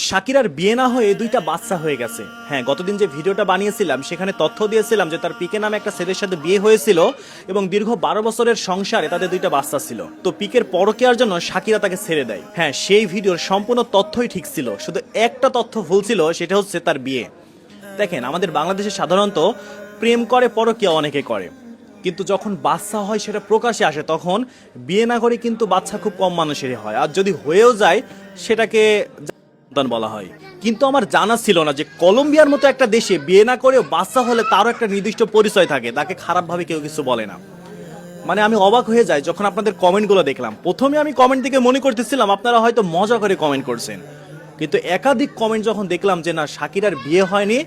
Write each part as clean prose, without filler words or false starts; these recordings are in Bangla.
শাকিরার বিয়ে না হয়ে দুইটা বাচ্চা হয়ে গেছে। হ্যাঁ, গতদিন যে ভিডিওটা বানিয়েছিলাম সেখানে তথ্য দিয়েছিলাম যে তার পিকে নামে একটা ছেলের সাথে বিয়ে হয়েছিল এবং দীর্ঘ 12 বছরের সংসারে তাদের দুইটা বাচ্চা ছিল। তো পিকের পরকীয়ার জন্য শাকিরা তাকে ছেড়ে দেয়। হ্যাঁ, সেই ভিডিওর সম্পূর্ণ তথ্যই ঠিক ছিল, শুধু একটা তথ্য ভুল ছিল, সেটা হচ্ছে তার বিয়ে। দেখেন, আমাদের বাংলাদেশে সাধারণত প্রেম করে পরকীয়া অনেকে করে, কিন্তু যখন বাচ্চা হয় সেটা প্রকাশে আসে তখন বিয়ে না করে কিন্তু বাচ্চা খুব কম মানুষেরই হয়, আর যদি হয়েও যায় সেটাকে সন্তান বলা হয়। কিন্তু আমার জানা ছিল না যে কলম্বিয়ার মতো একটা দেশে বিয়ে না করেও বাচ্চা হলে তারও একটা নির্দিষ্ট পরিচয় থাকে, তাকে খারাপভাবে কেউ কিছু বলে না। মানে আমি অবাক হয়ে যাই যখন আপনাদের কমেন্টগুলো দেখলাম। প্রথমে আমি কমেন্ট থেকে মনে করতেছিলাম আপনারা হয়তো মজা করে কমেন্ট করছেন, কিন্তু একাধিক কমেন্ট যখন দেখলাম যে না, শাকিরার বিয়ে হয়নি,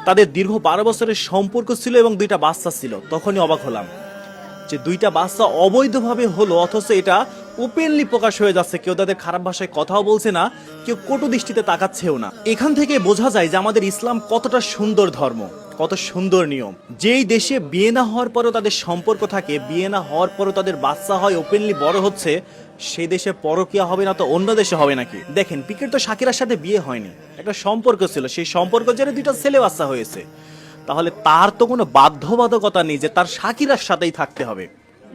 তাদের দীর্ঘ 12 বছরের সম্পর্ক ছিল এবং দুইটা বাচ্চা ছিল, তখনই অবাক হলাম যে দুইটা বাচ্চা অবৈধভাবে হলো, অথচ এটা ওপেনলি প্রকাশ হয়ে যাচ্ছে। কেউ তাদের খারাপ ভাষায় কথাও বলছে না, কেউ কটু দৃষ্টিতে তাকাচ্ছেও না। এখান থেকে বোঝা যায় যে আমাদের ইসলাম কতটা সুন্দর ধর্ম, কত সুন্দর নিয়ম। যেই দেশে বিয়ে না হওয়ার পরও তাদের সম্পর্ক থাকে, বিয়ে না হওয়ার পরও তাদের বাচ্চা হয়, ওপেনলি বড় হচ্ছে, সেই দেশে পরকীয়া হবে না তো অন্য দেশে হবে নাকি? দেখেন, পিকের তো শাকিরার সাথে বিয়ে হয়নি, একটা সম্পর্ক ছিল, সেই সম্পর্ক জেনে দুইটা ছেলে বাচ্চা হয়েছে। তাহলে তার তো কোনো বাধ্যবাধকতা নেই যে তার শাকিরার সাথেই থাকতে হবে,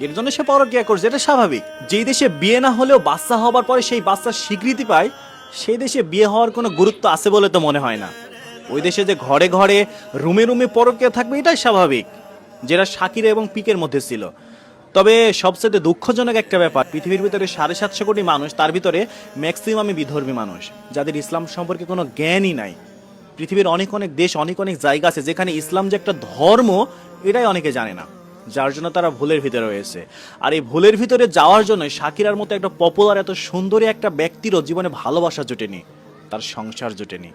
এর জন্য সে পরকীয়া করছে, এটা স্বাভাবিক। যেই দেশে বিয়ে না হলেও বাচ্চা হবার পরে সেই বাচ্চার স্বীকৃতি পায়, সেই দেশে বিয়ে হওয়ার কোনো গুরুত্ব আছে বলে তো মনে হয় না। ওই দেশে যে ঘরে ঘরে রুমে রুমে পরকীয়া থাকবে, এটাই স্বাভাবিক, যেটা শাকিরা এবং পিকের মধ্যে ছিল। তবে সবচেয়ে দুঃখজনক একটা ব্যাপার, পৃথিবীর ভিতরে 750 কোটি মানুষ, তার ভিতরে ম্যাক্সিমামই বিধর্মী মানুষ, যাদের ইসলাম সম্পর্কে কোনো জ্ঞানই নাই। পৃথিবীর অনেক অনেক দেশ, অনেক অনেক জায়গা আছে যেখানে ইসলাম যে একটা ধর্ম, এটাই অনেকে জানে না, যার জন্য তারা ভুলের ভিতরে রয়েছে। আর এই ভুলের ভিতরে যাওয়ার জন্য শাকিরার মতো একটা পপুলার, এত সুন্দরী একটা ব্যক্তিরও জীবনে ভালোবাসা জোটেনি, তার সংসার জোটেনি।